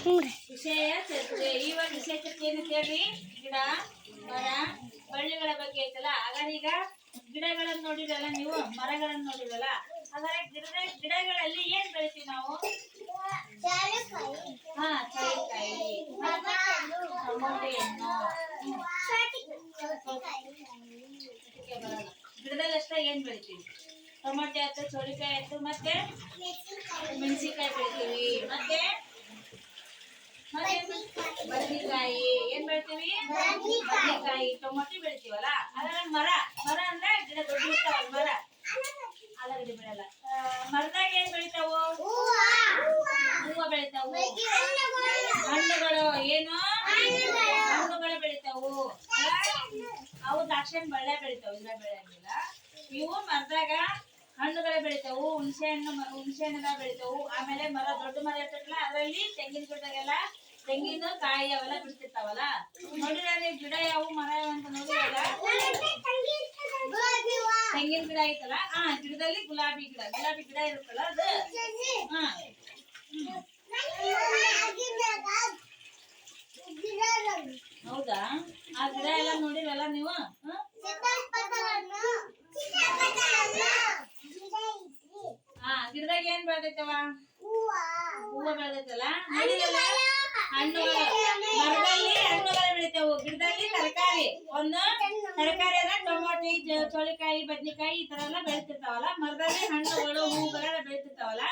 ವಿಷಯ ಚರ್ಚೆ. ಈ ಒಂದು ವಿಷಯ ಚರ್ಚೆ ಏನು ಕೇಳಿ, ಗಿಡ ಮರ ಬಳ್ಳಿಗಳ ಬಗ್ಗೆ ಐತಲ್ಲ. ಹಾಗಾದ್ರೆ ಈಗ ಗಿಡಗಳನ್ನು ನೋಡಿರಲ್ಲ ನೀವು, ಮರಗಳನ್ನು ನೋಡಿರಲ್ಲ. ಹಾಗಾದ್ರೆ ಗಿಡಗಳಲ್ಲಿ ಏನ್ ಬೆಳಿತೀವಿ ನಾವು? ಹಾ, ಚಳಿಕಾಯಿ, ಟೊಮೊಟೊ ಹಣ್ಣು. ಗಿಡದಲ್ಲಿ ಅಷ್ಟೇ ಏನ್ ಬೆಳಿತೀವಿ? ಟೊಮೊಟೊ ಆಯ್ತು, ಚೌಳಿಕಾಯಿ ಆಯ್ತು, ಮತ್ತೆ ಮೆಣಸಿನಕಾಯಿ ಬೆಳಿತೀವಿ, ಮತ್ತೆ ಬದನೆಕಾಯಿ. ಏನ್ ಬೆಳಿತೀವಿ? ಬದನೆಕಾಯಿ, ಟೊಮೊಟೊ ಬೆಳಿತೀವಲ್ಲ. ಹಾಗಾದ್ರೆ ಮರ ಅಂದ್ರೆ ಗಿಡ ದೊಡ್ಡ ಇರ್ತಾವಲ್ಲ ಮರ, ಆಲೂಗಡ್ಡೆ ಬೆಳೆಯಲ್ಲ. ಮರದಾಗ ಏನ್ ಬೆಳಿತಾವು? ಹೂವು ಬೆಳಿತಾವು. ಹಣ್ಣುಗಳು ಏನು? ಹಣ್ಣುಗಳು ಬೆಳಿತಾವು. ಅವು ದ್ರಾಕ್ಷಿ ಬಳ್ಳೆ ಬೆಳಿತಾವು, ಇದ್ರ ಬೆಳೆಯಂಗಿಲ್ಲ. ಇವು ಮರದಾಗ ಹಣ್ಣುಗಳು ಬೆಳಿತಾವು. ಹುಣಸೆ ಹಣ್ಣೆಲ್ಲ ಬೆಳಿತಾವು. ಆಮೇಲೆ ಮರ ದೊಡ್ಡ ಮರ ಇರ್ತೈತಲ್ಲ, ಅದರಲ್ಲಿ ತೆಂಗಿನ ಗಿಡದಾಗೆಲ್ಲ ತೆಂಗಿನ ಕಾಯಿ ಅವೆಲ್ಲ ಬಿಡ್ತಿರ್ತಾವಲ್ಲ. ನೋಡಿರ ನೀವು ಗಿಡ ಯಾವ ಮರ ಯಾವ ಅಂತ ನೋಡಿರಲ್ಲ. ತೆಂಗಿನ ಗಿಡ ಐತಲ್ಲ, ಗಿಡದಲ್ಲಿ ಗುಲಾಬಿ ಗಿಡ ಇರುತ್ತಲ್ಲ ಅದು. ಹೌದಾ? ಆ ಗಿಡ ಎಲ್ಲ ನೋಡಿರಲ್ಲ ನೀವು? ಗಿಡದಾಗ ಏನ್ ಬೆಳೆದೈತವ? ಹೂವ ಬೆಳೆದೈತಲ್ಲ, ನೋಡಿರಲ್ಲ. ಹಣ್ಣುಗಳು, ಮರದಲ್ಲಿ ಹಣ್ಣುಗಳು ಬೆಳಿತಾವು, ಗಿಡದಲ್ಲಿ ತರಕಾರಿ. ಒಂದು ತರಕಾರಿ ಅಂದ್ರೆ ಟೊಮೊಟೊ, ಚೌಳಿಕಾಯಿ, ಬದ್ನೆಕಾಯಿ ಈ ತರ ಎಲ್ಲ ಬೆಳಿತಿರ್ತಾವಲ್ಲ. ಮರದಲ್ಲಿ ಹಣ್ಣುಗಳು, ಹೂಗಳೆಲ್ಲ ಬೆಳಿತಿರ್ತಾವಲ್ಲ.